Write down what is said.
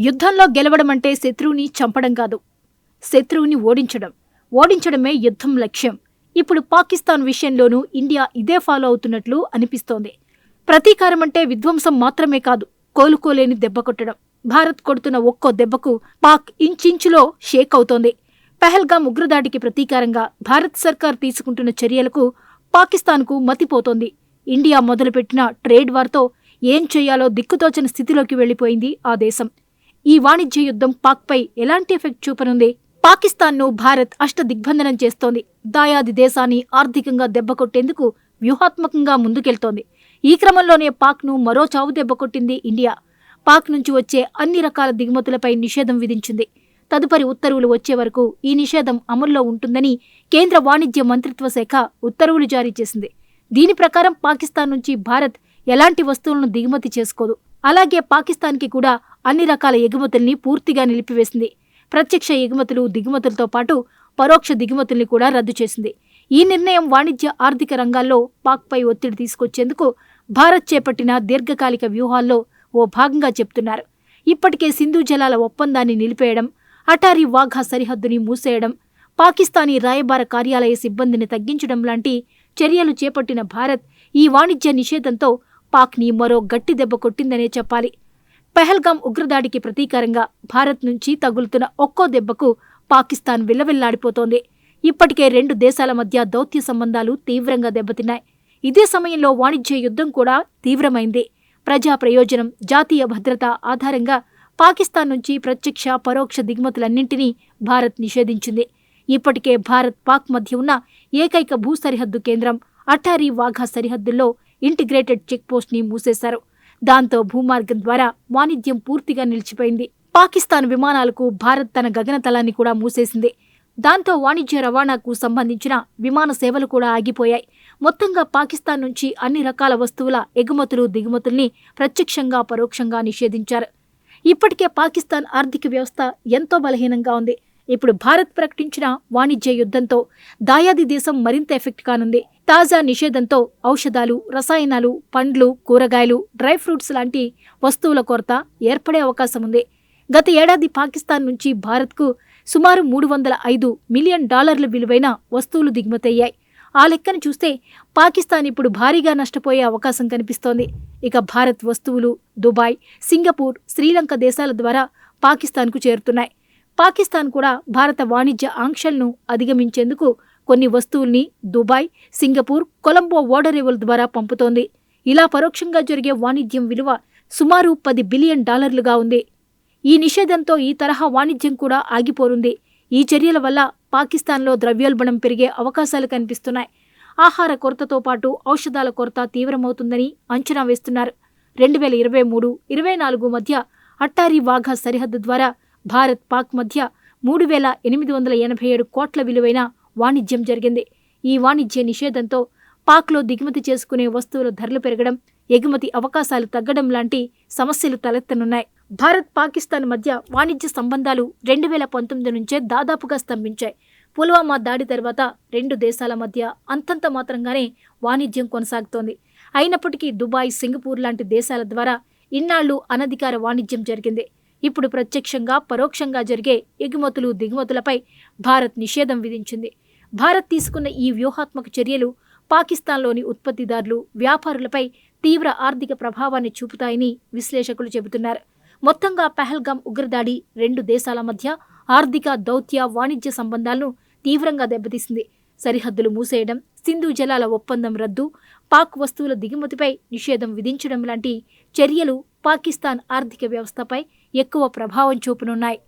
యుద్ధంలో గెలవడమంటే శత్రువుని చంపడం కాదు, శత్రువుని ఓడించడం. ఓడించడమే యుద్ధం లక్ష్యం. ఇప్పుడు పాకిస్తాన్ విషయంలోనూ ఇండియా ఇదే ఫాలో అవుతున్నట్లు అనిపిస్తోంది. ప్రతీకారమంటే విధ్వంసం మాత్రమే కాదు, కోలుకోలేని దెబ్బ కొట్టడం. భారత్ కొడుతున్న ఒక్కో దెబ్బకు పాక్ ఇంచించులో షేక్ అవుతోంది. పెహల్గాం ఉగ్రదాడికి ప్రతీకారంగా భారత్ సర్కార్ తీసుకుంటున్న చర్యలకు పాకిస్తాన్కు మతిపోతోంది. ఇండియా మొదలుపెట్టిన ట్రేడ్ వార్తో ఏం చెయ్యాలో దిక్కుతోచని స్థితిలోకి వెళ్లిపోయింది ఆ దేశం. ఈ వాణిజ్య యుద్ధం పాక్పై ఎలాంటి ఎఫెక్ట్ చూపనుంది? పాకిస్తాన్ను భారత్ అష్టదిగ్బంధనం చేస్తోంది. దాయాది దేశాన్ని ఆర్థికంగా దెబ్బకొట్టేందుకు వ్యూహాత్మకంగా ముందుకెళ్తోంది. ఈ క్రమంలోనే పాక్ను మరో చావు దెబ్బకొట్టింది ఇండియా. పాక్ నుంచి వచ్చే అన్ని రకాల దిగుమతులపై నిషేధం విధించింది. తదుపరి ఉత్తర్వులు వచ్చే వరకు ఈ నిషేధం అమల్లో ఉంటుందని కేంద్ర వాణిజ్య మంత్రిత్వ శాఖ ఉత్తర్వులు జారీ చేసింది. దీని ప్రకారం పాకిస్తాన్ నుంచి భారత్ ఎలాంటి వస్తువులను దిగుమతి చేసుకోదు. అలాగే పాకిస్తాన్కి కూడా అన్ని రకాల ఎగుమతుల్ని పూర్తిగా నిలిపివేసింది. ప్రత్యక్ష ఎగుమతులు, దిగుమతులతో పాటు పరోక్ష దిగుమతుల్ని కూడా రద్దు చేసింది. ఈ నిర్ణయం వాణిజ్య ఆర్థిక రంగాల్లో పాక్పై ఒత్తిడి తీసుకొచ్చేందుకు భారత్ చేపట్టిన దీర్ఘకాలిక వ్యూహాల్లో ఓ భాగంగా చెప్తున్నారు. ఇప్పటికే సింధు జలాల ఒప్పందాన్ని నిలిపేయడం, అటారీ వాఘా సరిహద్దుని మూసేయడం, పాకిస్తానీ రాయబార కార్యాలయ సిబ్బందిని తగ్గించడం లాంటి చర్యలు చేపట్టిన భారత్ ఈ వాణిజ్య నిషేధంతో పాక్ని మరో గట్టి దెబ్బ కొట్టిందనే చెప్పాలి. పెహల్గాం ఉగ్రదాడికి ప్రతీకారంగా భారత్ నుంచి తగులుతున్న ఒక్కో దెబ్బకు పాకిస్తాన్ విల్లవిల్లాడిపోతోంది. ఇప్పటికే రెండు దేశాల మధ్య దౌత్య సంబంధాలు తీవ్రంగా దెబ్బతిన్నాయి. ఇదే సమయంలో వాణిజ్య యుద్ధం కూడా తీవ్రమైంది. ప్రజా ప్రయోజనం, జాతీయ భద్రత ఆధారంగా పాకిస్తాన్ నుంచి ప్రత్యక్ష, పరోక్ష దిగుమతులన్నింటినీ భారత్ నిషేధించింది. ఇప్పటికే భారత్ పాక్ మధ్య ఉన్న ఏకైక భూ సరిహద్దు కేంద్రం అటారీ వాఘా సరిహద్దుల్లో ఇంటిగ్రేటెడ్ చెక్పోస్ట్ని మూసేశారు. దాంతో భూమార్గం ద్వారా వాణిజ్యం పూర్తిగా నిలిచిపోయింది. పాకిస్తాన్ విమానాలకు భారత్ తన గగనతలాన్ని కూడా మూసేసింది. దాంతో వాణిజ్య రవాణాకు సంబంధించిన విమాన సేవలు కూడా ఆగిపోయాయి. మొత్తంగా పాకిస్తాన్ నుంచి అన్ని రకాల వస్తువుల ఎగుమతులు, దిగుమతుల్ని ప్రత్యక్షంగా, పరోక్షంగా నిషేధించారు. ఇప్పటికే పాకిస్తాన్ ఆర్థిక వ్యవస్థ ఎంతో బలహీనంగా ఉంది. ఇప్పుడు భారత్ ప్రకటించిన వాణిజ్య యుద్ధంతో దాయాది దేశం మరింత ఎఫెక్ట్ కానుంది. తాజా నిషేధంతో ఔషధాలు, రసాయనాలు, పండ్లు, కూరగాయలు, డ్రై ఫ్రూట్స్ లాంటి వస్తువుల కొరత ఏర్పడే అవకాశం ఉంది. గత ఏడాది పాకిస్తాన్ నుంచి భారత్కు సుమారు $305 మిలియన్ విలువైన వస్తువులు దిగుమతయ్యాయి. ఆ లెక్కను చూస్తే పాకిస్తాన్ ఇప్పుడు భారీగా నష్టపోయే అవకాశం కనిపిస్తోంది. ఇక భారత్ వస్తువులు దుబాయ్, సింగపూర్, శ్రీలంక దేశాల ద్వారా పాకిస్తాన్కు చేరుతున్నాయి. పాకిస్తాన్ కూడా భారత వాణిజ్య ఆంక్షలను అధిగమించేందుకు కొన్ని వస్తువుల్ని దుబాయ్, సింగపూర్, కొలంబో ఓడరేవుల ద్వారా పంపుతోంది. ఇలా పరోక్షంగా జరిగే వాణిజ్యం విలువ సుమారు $10 బిలియన్ ఉంది. ఈ నిషేధంతో ఈ తరహా వాణిజ్యం కూడా ఆగిపోనుంది. ఈ చర్యల వల్ల పాకిస్తాన్లో ద్రవ్యోల్బణం పెరిగే అవకాశాలు కనిపిస్తున్నాయి. ఆహార కొరతతో పాటు ఔషధాల కొరత తీవ్రమవుతుందని అంచనా వేస్తున్నారు. 2023-24 మధ్య అట్టారీ వాఘా సరిహద్దు ద్వారా భారత్ పాక్ మధ్య 3,887 కోట్ల విలువైన వాణిజ్యం జరిగింది. ఈ వాణిజ్య నిషేధంతో పాక్లో దిగుమతి చేసుకునే వస్తువుల ధరలు పెరగడం, ఎగుమతి అవకాశాలు తగ్గడం లాంటి సమస్యలు తలెత్తనున్నాయి. భారత్ పాకిస్తాన్ మధ్య వాణిజ్య సంబంధాలు 2019 నుంచే దాదాపుగా స్తంభించాయి. పుల్వామా దాడి తర్వాత రెండు దేశాల మధ్య అంతంత మాత్రంగానే వాణిజ్యం కొనసాగుతోంది. అయినప్పటికీ దుబాయ్, సింగపూర్ లాంటి దేశాల ద్వారా ఇన్నాళ్లు అనధికార వాణిజ్యం జరిగింది. ఇప్పుడు ప్రత్యక్షంగా, పరోక్షంగా జరిగే ఎగుమతులు, దిగుమతులపై భారత్ నిషేధం విధించింది. భారత్ తీసుకున్న ఈ వ్యూహాత్మక చర్యలు పాకిస్తాన్లోని ఉత్పత్తిదారులు, వ్యాపారులపై తీవ్ర ఆర్థిక ప్రభావాన్ని చూపుతాయని విశ్లేషకులు చెబుతున్నారు. మొత్తంగా పెహల్గాం ఉగ్రదాడి రెండు దేశాల మధ్య ఆర్థిక, దౌత్య, వాణిజ్య సంబంధాలను తీవ్రంగా దెబ్బతీసింది. సరిహద్దులు మూసేయడం, సింధు జలాల ఒప్పందం రద్దు, పాక్ వస్తువుల దిగుమతిపై నిషేధం విధించడం లాంటి చర్యలు పాకిస్తాన్ ఆర్థిక వ్యవస్థపై ఎక్కువ ప్రభావం చూపనున్నాయి.